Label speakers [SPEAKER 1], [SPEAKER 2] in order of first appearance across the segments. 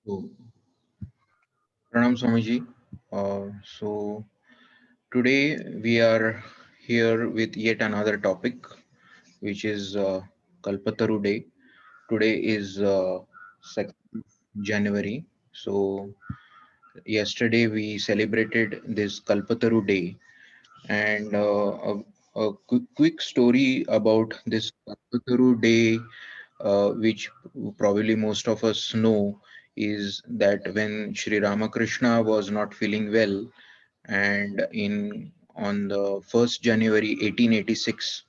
[SPEAKER 1] So, Pranam Swamiji. So today we are here with yet another topic, which is Kalpataru Day. Today is 2nd January. So yesterday we celebrated this Kalpataru Day, and quick story about this Kalpataru Day, which probably most of us know, is that when Sri Ramakrishna was not feeling well, and in on the 1st January 1886,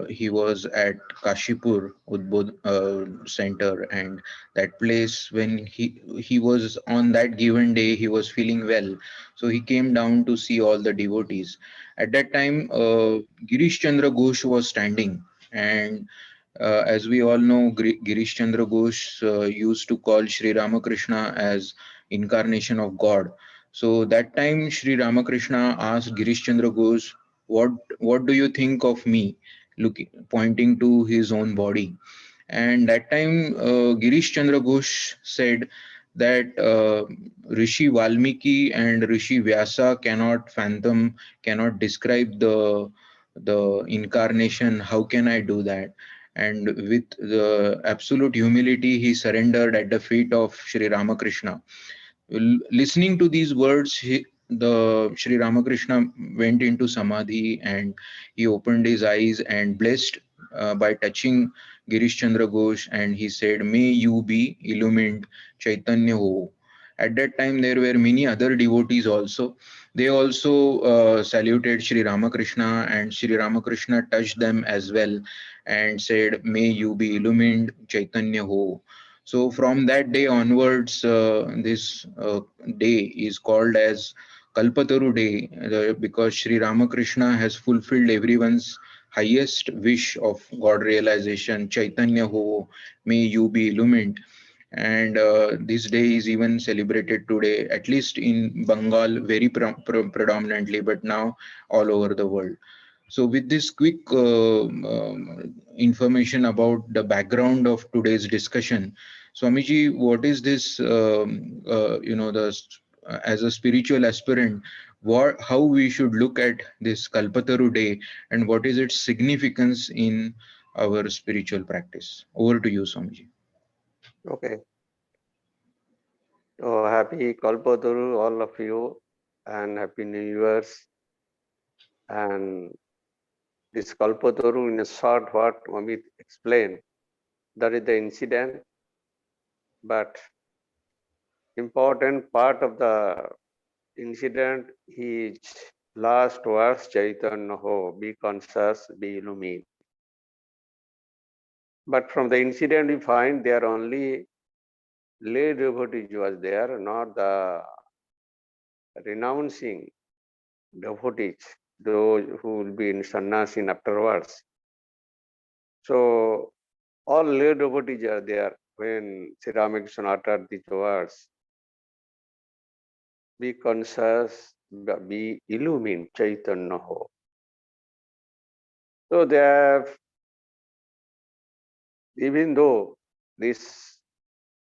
[SPEAKER 1] he was at Kashipur Udbodh center, and that place, when he was on that given day, he was feeling well, so he came down to see all the devotees. At that time, Girish Chandra Ghosh was standing, and as we all know, Girish Chandra Ghosh used to call Sri Ramakrishna as incarnation of God. So that time, Sri Ramakrishna asked Girish Chandra Ghosh, "What what do you think of me?" Looking, pointing to his own body. And that time, Girish Chandra Ghosh said that Rishi Valmiki and Rishi Vyasa cannot fathom, cannot describe the incarnation. How can I do that? And with the absolute humility, he surrendered at the feet of Sri Ramakrishna. Listening to these words, the Sri Ramakrishna went into samadhi, and he opened his eyes and blessed by touching Girish Chandra Ghosh, and he said, "May you be illumined, Chaitanya Ho." At that time, there were many other devotees also. They also saluted Sri Ramakrishna, and Sri Ramakrishna touched them as well and said, "May you be illumined, Chaitanya Ho." So from that day onwards, this day is called as Kalpataru Day, because Sri Ramakrishna has fulfilled everyone's highest wish of God realization. Chaitanya Ho, may you be illumined. And this day is even celebrated today, at least in Bengal, very predominantly, but now all over the world. So, with this quick information about the background of today's discussion, Swamiji, what is this? As a spiritual aspirant, how we should look at this Kalpataru Day, and what is its significance in our spiritual practice? Over to you, Swamiji.
[SPEAKER 2] Okay. So happy Kalpataru, all of you, and happy New Year's. And this Kalpataru, in a short, what Amit explained, that is the incident, but important part of the incident is last verse, Chaitanya Ho, be conscious, be illumined. But from the incident, we find there only lay devotees was there, not the renouncing devotees, those who will be in sannyasi afterwards. So all lay devotees are there when Sri Ramakrishna uttered these words. Be conscious, be illumined, Chaitanya Ho. So they have, even though this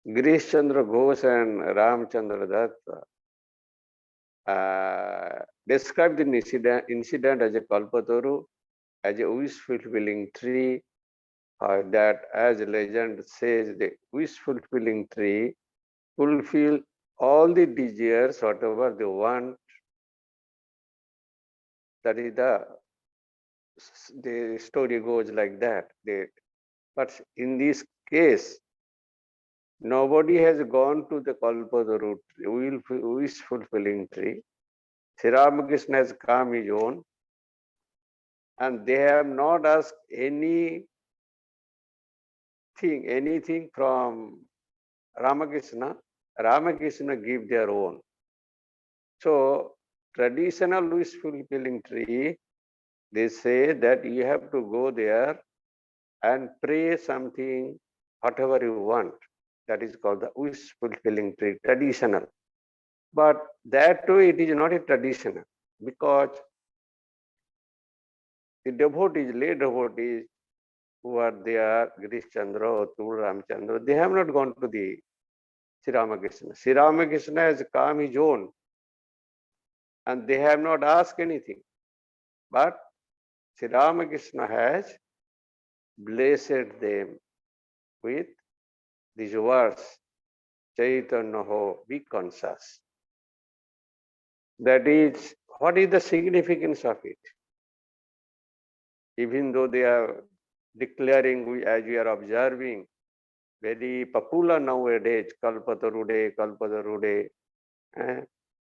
[SPEAKER 2] Girish Chandra Ghosh and Ramchandra Datta described the incident as a Kalpataru, as a wish fulfilling tree, that as legend says, the wish fulfilling tree fulfill all the desires, whatever they want. That is the story goes like that. But in this case, nobody has gone to the Kalpataru wish fulfilling tree. Sri Ramakrishna has come his own, and they have not asked anything from Ramakrishna. Ramakrishna give their own. So traditional wish fulfilling tree, they say that you have to go there and pray something, whatever you want. That is called the wish fulfilling tree, traditional. But that too, it is not a traditional, because the devotees, lay devotees who are there, Girish Chandra or Tul Ramchandra, they have not gone to the Sri Ramakrishna. Sri Ramakrishna has come his own, and they have not asked anything. But Sri Ramakrishna has blessed them with these words, Chaitanya ho, be conscious. That is, what is the significance of it? Even though they are declaring, as we are observing, very popular nowadays, Kalpatarude, Kalpatarude,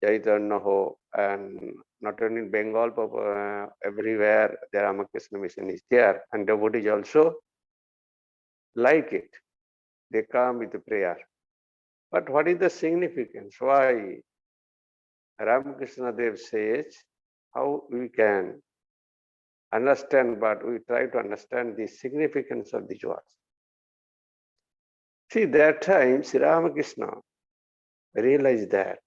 [SPEAKER 2] Chaitanya ho, and not only in Bengal, but everywhere the Ramakrishna mission is there, and devotees also like it. They come with prayer. But what is the significance? Why Ramakrishna Dev says how we can understand, but we try to understand the significance of these words. See, that time Sri Ramakrishna realized that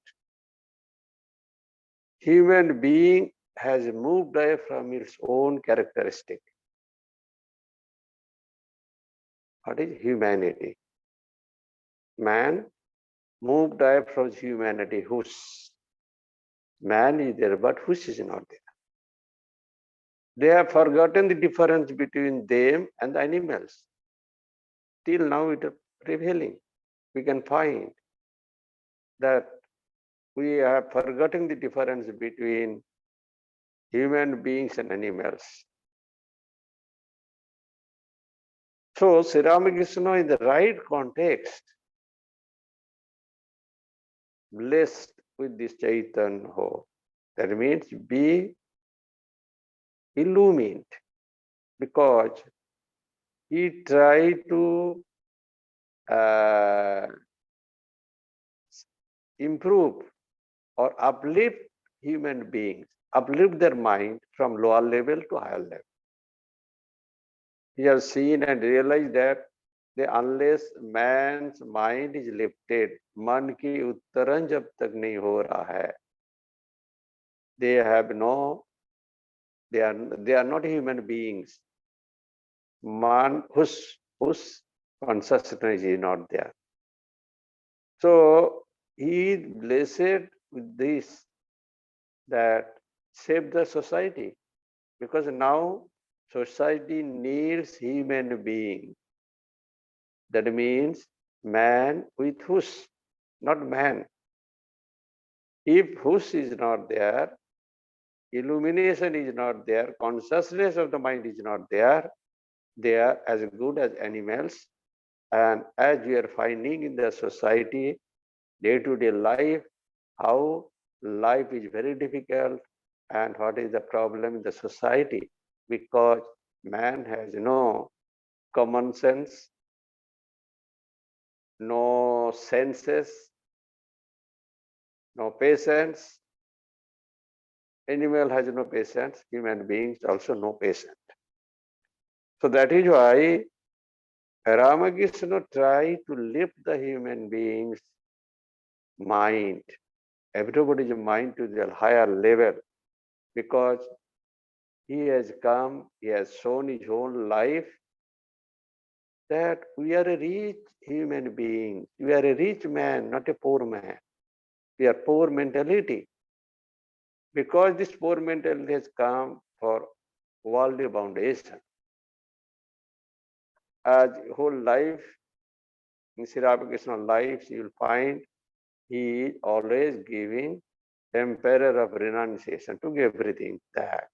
[SPEAKER 2] human being has moved away from its own characteristic. What is humanity? Man moved away from humanity. Whose man is there, but whose is not there. They have forgotten the difference between them and the animals. Till now it is prevailing. We can find that we have forgotten the difference between human beings and animals. So Sri Ramakrishna in the right context, blessed with this Chaitanya ho. That means be illumined, because he tried to improve or uplift human beings, uplift their mind from lower level to higher level. He has seen and realized that unless man's mind is lifted, man ki uttaran jab tak nahi ho raha hai, they are not human beings. Man whose consciousness is not there. So he is blessed with this, that save the society, because now society needs human being. That means man with whose, not man. If whose is not there, illumination is not there, consciousness of the mind is not there, they are as good as animals. And as we are finding in the society, day-to-day life, how life is very difficult and what is the problem in the society, because man has no common sense, no senses, no patience. Animal has no patience, human beings also no patience. So that is why Ramakrishna tried to lift the human beings' mind, everybody's mind to the higher level, because he has come, he has shown his own life that we are a rich human being. We are a rich man, not a poor man. We are poor mentality. Because this poor mentality has come for worldly foundation. As whole life, in Sri Ramakrishna's life, you will find he is always giving emperor of renunciation to give everything. Tag,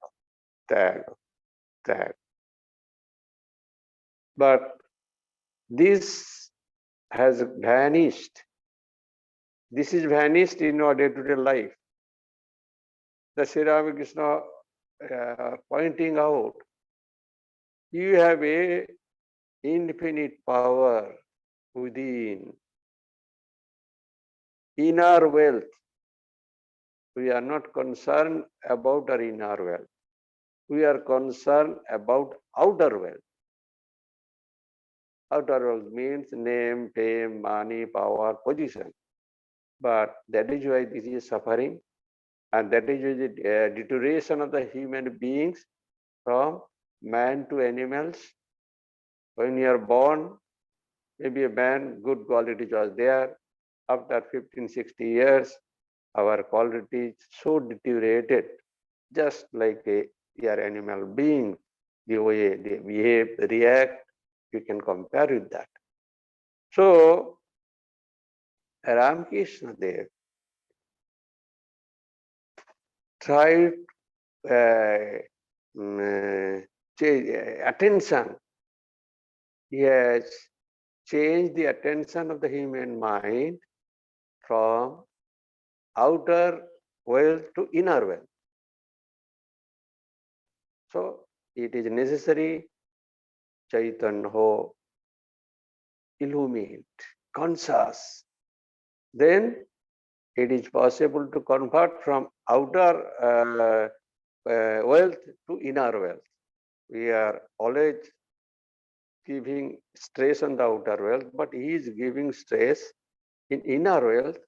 [SPEAKER 2] tag, tag. But this has vanished. This is vanished in our day-to-day life. The Sri Ramakrishna pointing out, you have a infinite power within. Inner wealth. We are not concerned about our inner wealth. We are concerned about outer wealth. Outer wealth means name, fame, money, power, position. But that is why this is suffering, and that is the deterioration of the human beings from man to animals. When you are born, maybe a man, good qualities was there, after 15, 60 years, our quality is so deteriorated, just like we are animal beings, the way they behave, react, you can compare with that. So, Ramakrishna Dev tried attention. He has changed the attention of the human mind from outer wealth to inner wealth. So it is necessary Chaitanya ho illuminate, conscious. Then it is possible to convert from outer wealth to inner wealth. We are always giving stress on the outer wealth, but he is giving stress in inner wealth,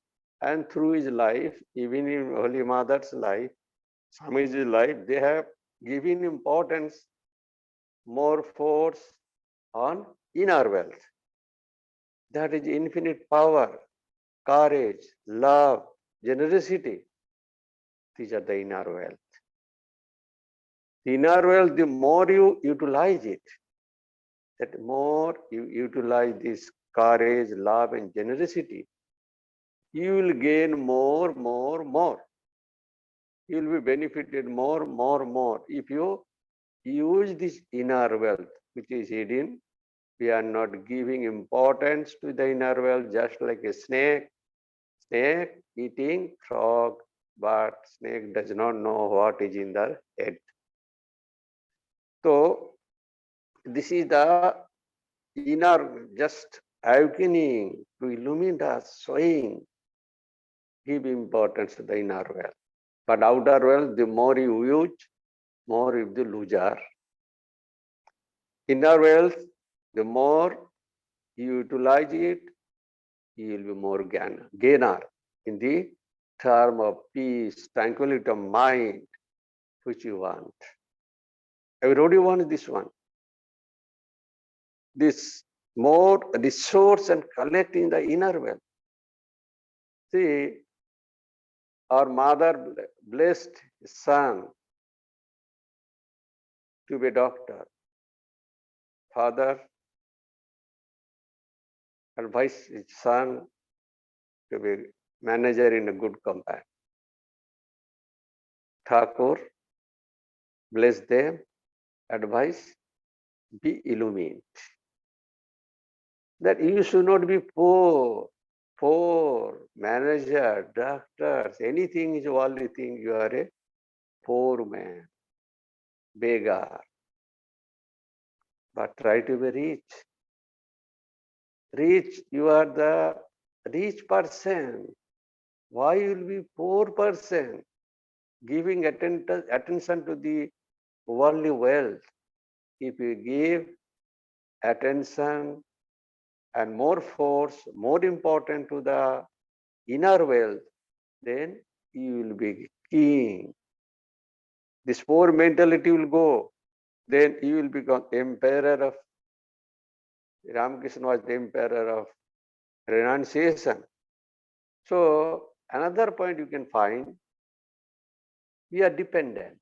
[SPEAKER 2] and through his life, even in Holy Mother's life, Swamiji's life, they have given importance, more force on inner wealth. That is infinite power, courage, love, generosity. These are the inner wealth. The inner wealth, the more you utilize it, that more you utilize this courage, love, and generosity, you will gain more. You will be benefited more. If you use this inner wealth, which is hidden, we are not giving importance to the inner wealth, just like a snake. Snake eating frog, but snake does not know what is in the head. So this is the inner just awakening to illuminate us, showing, give importance to the inner wealth. But outer wealth, the more you use, more you the loser. Inner wealth, the more you utilize it, you will be more gainer in the term of peace, tranquility of mind, which you want. Everybody wants this one. This more resource and collect in the inner wealth. See, our mother blessed his son to be a doctor. Father advised his son to be manager in a good company. Thakur blessed them, advice, be illumined. That you should not be poor, manager, doctors, anything is worldly thing, you are a poor man, beggar. But try to be rich. Rich, you are the rich person. Why you will be poor person? Giving attention to the worldly wealth. If you give attention and more force, more important to the inner wealth, then you will be king. This poor mentality will go. Then you will become emperor of, Ramakrishna was the emperor of renunciation. So another point you can find, we are dependent.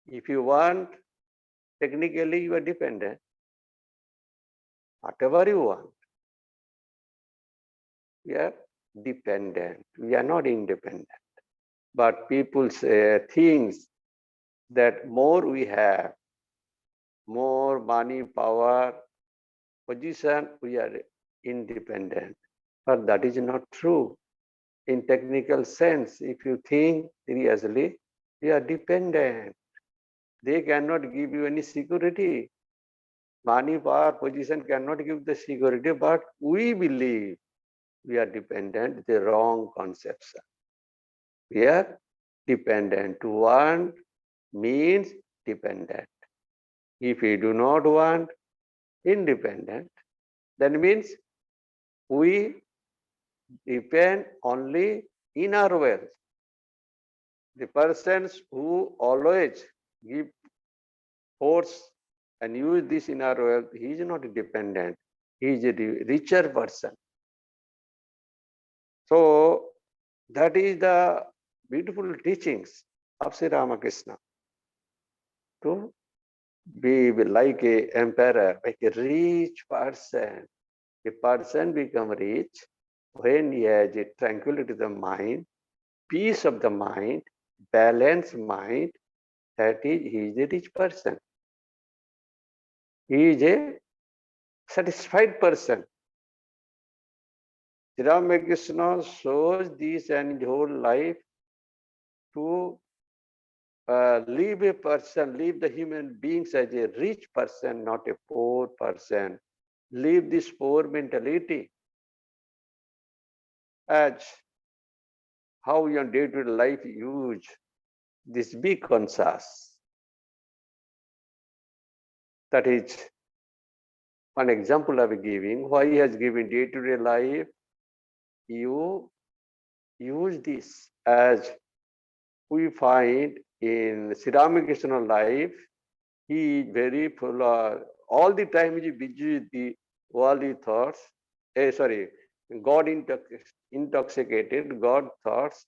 [SPEAKER 2] If you want, technically you are dependent. Whatever you want, we are dependent. We are not independent. But people say things that more we have, more money, power, position, we are independent. But that is not true. In technical sense, if you think seriously, we are dependent. They cannot give you any security. Money, power, position cannot give the security, but we believe we are dependent. The wrong conception. We are dependent. To want means dependent. If we do not want independent, then means we depend only in our wealth. The persons who always give force and use this in our wealth, he is not dependent. He is a richer person. So that is the beautiful teachings of Sri Ramakrishna, to be like a emperor, like a rich person. A person become rich when he has a tranquility of the mind, peace of the mind, balanced mind. That is, he is a rich person. He is a satisfied person. Sri Ramakrishna shows this and his whole life to leave a person, leave the human beings as a rich person, not a poor person. Leave this poor mentality as how your day-to-day life use this big conscious. That is one example I'm giving. Why he has given day-to-day life, you use this as we find in Sri Ramakrishna life. He is very full of, all the time he is busy with the worldly thoughts. Sorry, God intoxicated, God thoughts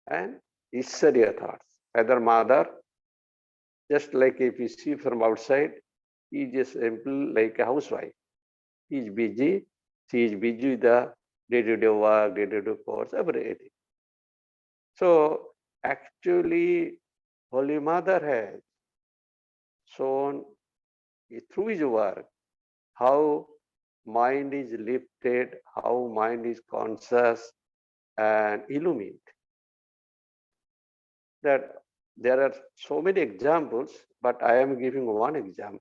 [SPEAKER 2] and Ishwarya thoughts. Father, mother, just like if you see from outside, he is just simple like a housewife. He is busy, she is busy with the day-to-day work, day-to-day course, everything. So actually, Holy Mother has shown through his work how mind is lifted, how mind is conscious and illumined. That there are so many examples, but I am giving one example.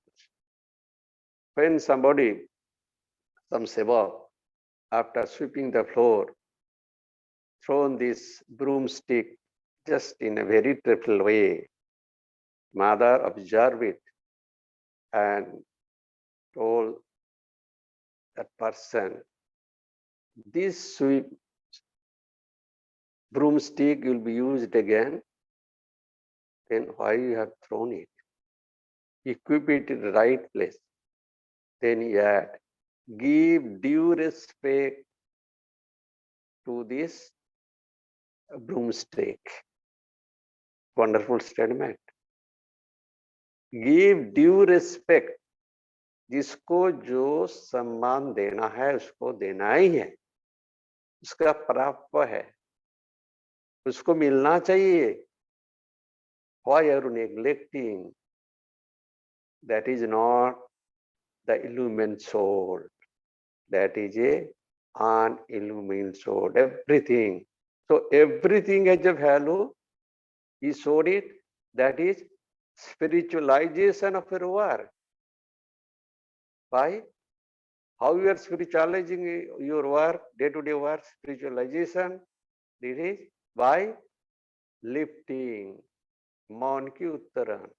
[SPEAKER 2] When somebody, some seva, after sweeping the floor, thrown this broomstick just in a very trivial way, mother observed it and told that person, this sweep broomstick will be used again, then why you have thrown it? Equip it in the right place. Then yet give due respect to this broomstick. Wonderful statement. Give due respect. जिसको जो सम्मान देना है उसको देना ही है, उसका प्राप्य है, उसको मिलना चाहिए. Why are you neglecting? That is not the illumined soul. That is a unillumined soul. Everything. So everything has a value. He showed it. That is spiritualization of your work. Why? How you are spiritualizing your work, day-to-day work, spiritualization? This is by lifting. Man ki uttaran.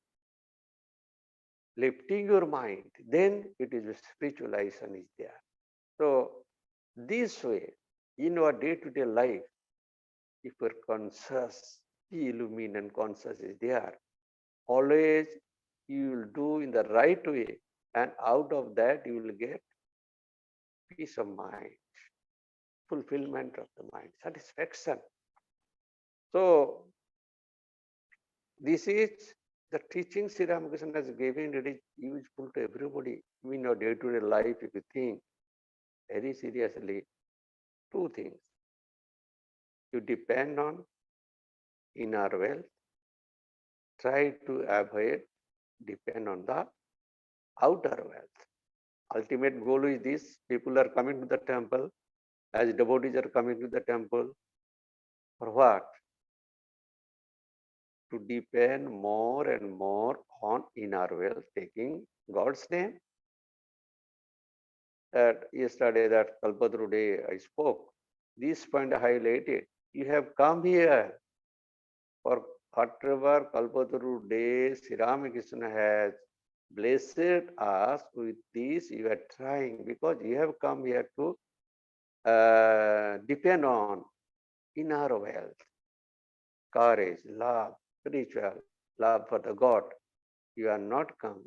[SPEAKER 2] Lifting your mind. Then it is spiritualization is there. So this way, in our day-to-day life, if your conscious, illumined conscious is there, always you will do in the right way, and out of that you will get peace of mind, fulfillment of the mind, satisfaction. So this is the teaching Sri Ramakrishna has given. It is useful to everybody in your day-to-day life. If you think very seriously, two things. You depend on inner wealth. Try to avoid depend on the outer wealth. Ultimate goal is this: people are coming to the temple, as devotees are coming to the temple. For what? To depend more and more on inner wealth, taking God's name. That yesterday, that Kalpataru day I spoke, this point highlighted. You have come here for whatever Kalpataru day Sri Ramakrishna has blessed us with this. You are trying because you have come here to depend on inner wealth, courage, love, spiritual love for the God. You are not come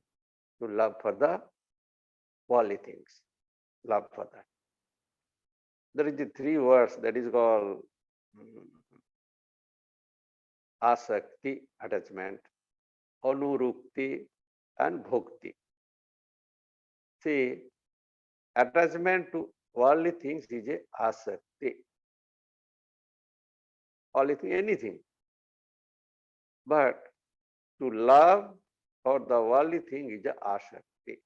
[SPEAKER 2] to love for the worldly things, love for that. There is the three words that is called asakti, attachment, anurukti, and bhakti. See, attachment to worldly things is a asakti. Worldly thing, anything. But to love for the worldly thing is a asakti.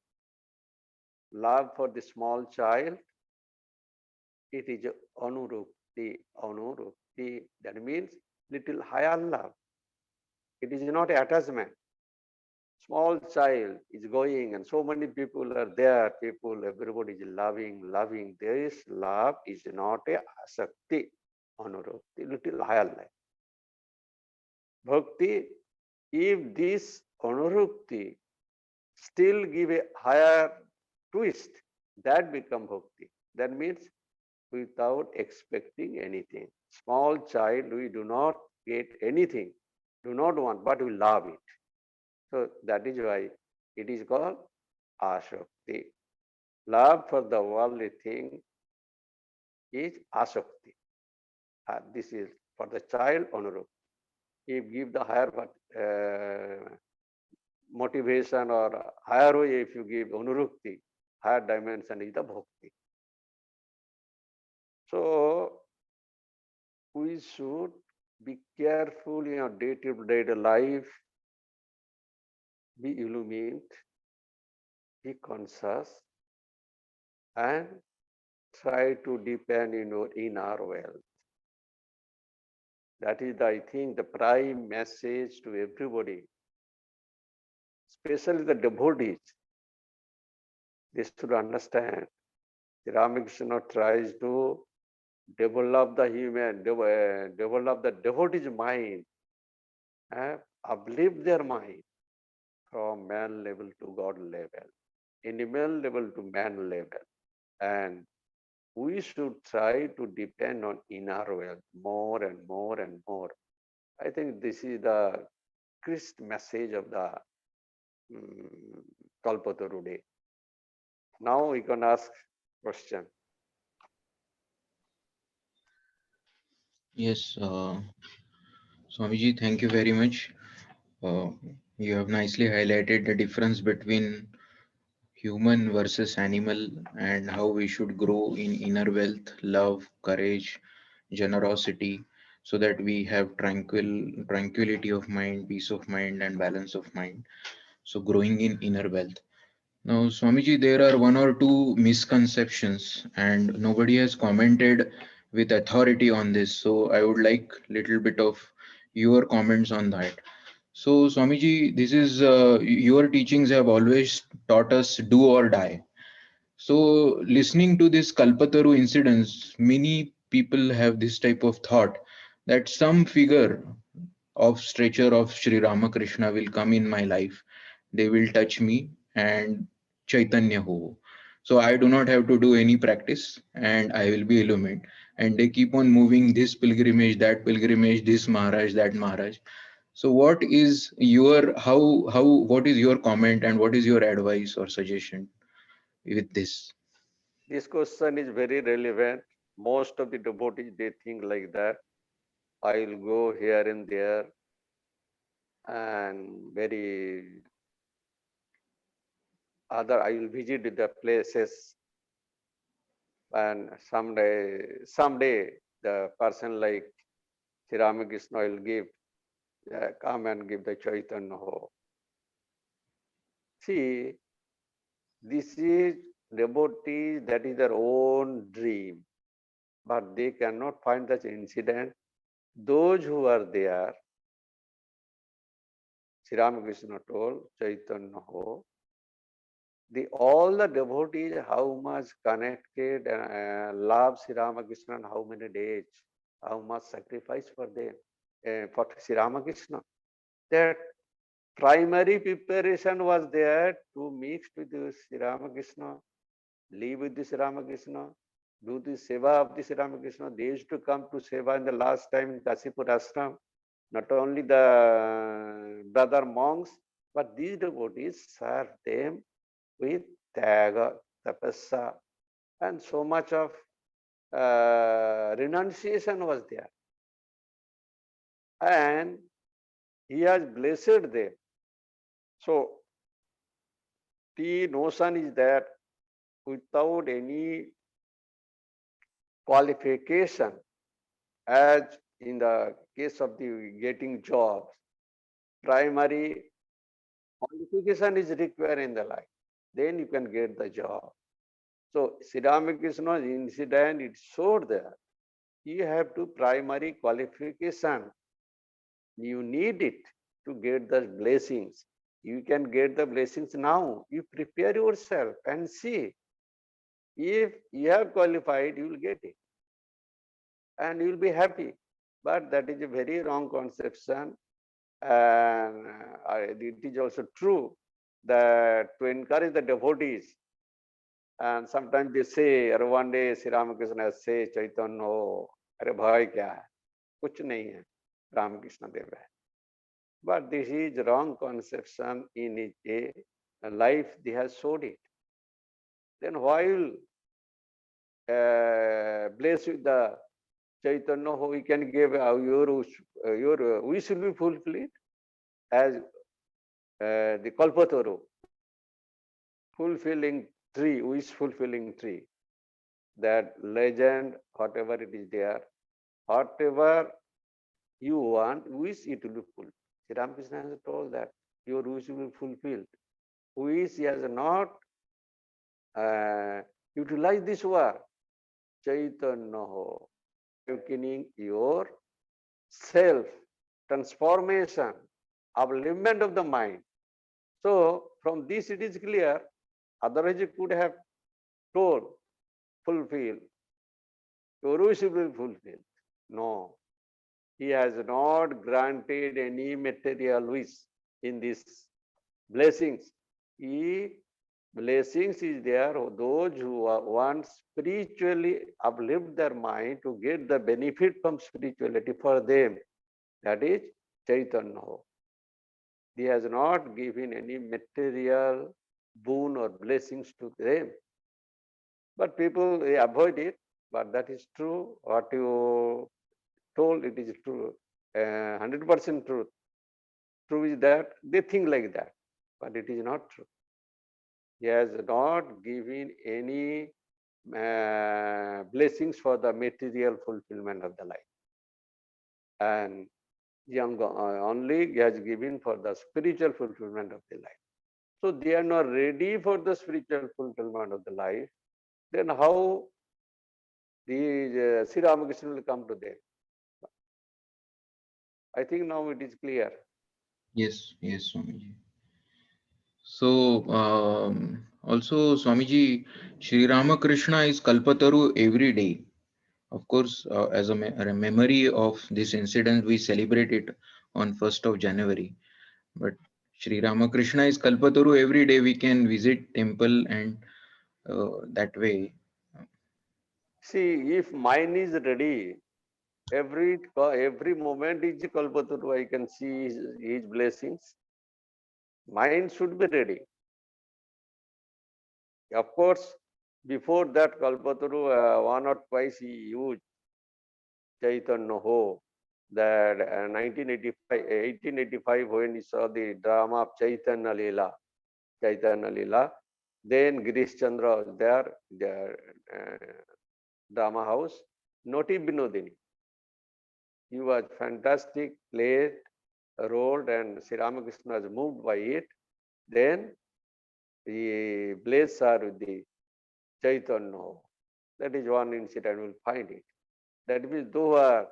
[SPEAKER 2] Love for the small child, it is a anurukti. Anurukti, that means little higher love. It is not attachment. Small child is going and so many people are there, everybody is loving. This love is not a asakti, anurukti, little higher life. Bhakti, if this anurukti still give a higher twist, that become bhakti. That means without expecting anything. Small child, we do not get anything, do not want, but we love it. So that is why it is called asakti. Love for the worldly thing is asakti. This is for the child anurukti. If give the higher motivation or higher way, if you give anurukti, higher dimension is the bhakti. So we should be careful in our day-to-day life, be illumined, be conscious, and try to deepen in your inner wealth. That is, I think, the prime message to everybody, especially the devotees. They should understand. Ramakrishna tries to develop the develop the devotee's mind, uplift their mind from man level to God level, animal level to man level. And we should try to depend on inner wealth more and more and more. I think this is the Christ message of the Kalpataru Day. Now we can ask question.
[SPEAKER 1] Yes, Swamiji, thank you very much. You have nicely highlighted the difference between human versus animal and how we should grow in inner wealth, love, courage, generosity, so that we have tranquility of mind, peace of mind, and balance of mind. So growing in inner wealth. Now, Swamiji, there are one or two misconceptions, and nobody has commented with authority on this. So I would like little bit of your comments on that. So, Swamiji, this is your teachings have always taught us do or die. So, listening to this Kalpataru incidents, many people have this type of thought that some figure of stature of Sri Ramakrishna will come in my life. They will touch me and Chaitanya ho. So I do not have to do any practice and I will be illumined. And they keep on moving this pilgrimage, this Maharaj, that Maharaj. So what is your what is your comment and what is your advice or suggestion with this?
[SPEAKER 2] This question is very relevant. Most of the devotees, they think like that. I will go here and there and very other, I will visit the places and someday the person like Sri Ramakrishna will come and give the Chaitanya ho. See, this is devotees, that is their own dream, but they cannot find such incident. Those who are there, Sri Ramakrishna told Chaitanya ho, all the devotees how much connected and love Sri Ramakrishna and how many days, how much sacrifice for them, for Sri Ramakrishna. That primary preparation was there to mix with the Sri Ramakrishna, live with the Sri Ramakrishna, do the seva of the Sri Ramakrishna. They used to come to seva in the last time in Kasipur ashram. Not only the brother monks, but these devotees serve them with tyaga, tapasya, and so much of renunciation was there. And he has blessed them. So the notion is that without any qualification, as in the case of the getting jobs, primary qualification is required in the life. Then you can get the job. So Sri Ramakrishna's incident, it showed that you have to primary qualification. You need it to get the blessings. You can get the blessings now. You prepare yourself and see. If you have qualified, you will get it. And you will be happy. But that is a very wrong conception. And it is also true that to encourage the devotees, and sometimes they say, or one day Sri Ramakrishna say, Chaitanya, oh, अरे भाई क्या है कुछ नहीं है रामकृष्ण देव है. But this is wrong conception in his life. They have showed it. Then why will bless with the Chaitanya who we can give your wish will be fulfilled as the Kalpataru, fulfilling tree, wish fulfilling tree. That legend, whatever it is there, whatever you want, wish it will be fulfilled. Sri Ramakrishna has told that your wish will be fulfilled. Wish he has not utilized this word, Chaitanya ho, awakening your self, transformation, upliftment of the mind. So from this it is clear, otherwise you could have told, fulfill, your wish will be fulfilled. No, he has not granted any material wish in these blessings. Blessings is there those who want spiritually uplift their mind to get the benefit from spirituality for them. That is Chaitanya. He has not given any material boon or blessings to them. But people they avoid it. But that is true. What you told, it is true. 100% truth. True is that they think like that. But it is not true. He has not given any blessings for the material fulfillment of the life. And only he has given for the spiritual fulfillment of the life. So they are not ready for the spiritual fulfillment of the life. Then how the Sri Ramakrishna will come to them? I think now it is clear.
[SPEAKER 1] Yes, yes, Swamiji. So, also, Swamiji, Sri Ramakrishna is Kalpataru every day. Of course, as a memory of this incident, we celebrate it on 1st of January. But Sri Ramakrishna is Kalpataru every day. We can visit temple and that way.
[SPEAKER 2] See, if mind is ready, every moment is Kalpataru. I can see his blessings. Mind should be ready. Of course, before that Kalpataru, one or twice he used Chaitanya Ho. That 1885 when he saw the drama of Chaitanya Leela, then Girish Chandra was there, the drama house, Noti Binodini. He was fantastic, played a role, and Sri Ramakrishna was moved by it. Then he blessed her with the Chaitanya. That is one incident, we'll find it. That means those are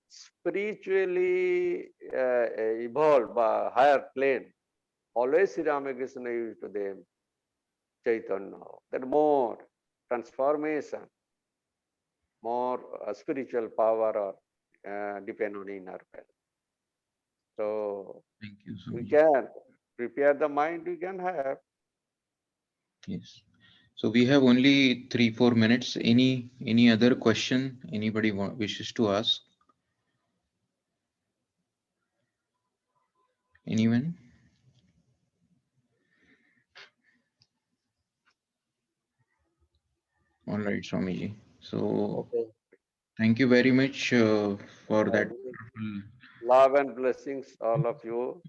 [SPEAKER 2] spiritually evolved by higher plane. Always Sri Ramakrishna used to them Chaitanya. That more transformation, more spiritual power or depend on inner will. So
[SPEAKER 1] Thank you,
[SPEAKER 2] we
[SPEAKER 1] Swamiji.
[SPEAKER 2] can prepare the mind, we can have.
[SPEAKER 1] Yes. So we have only 3-4 minutes. Any other question anybody wishes to ask? Anyone? All right, Swamiji. So
[SPEAKER 2] Okay.
[SPEAKER 1] thank you very much for that
[SPEAKER 2] Uh,
[SPEAKER 1] wonderful.
[SPEAKER 2] Love and blessings, all of you.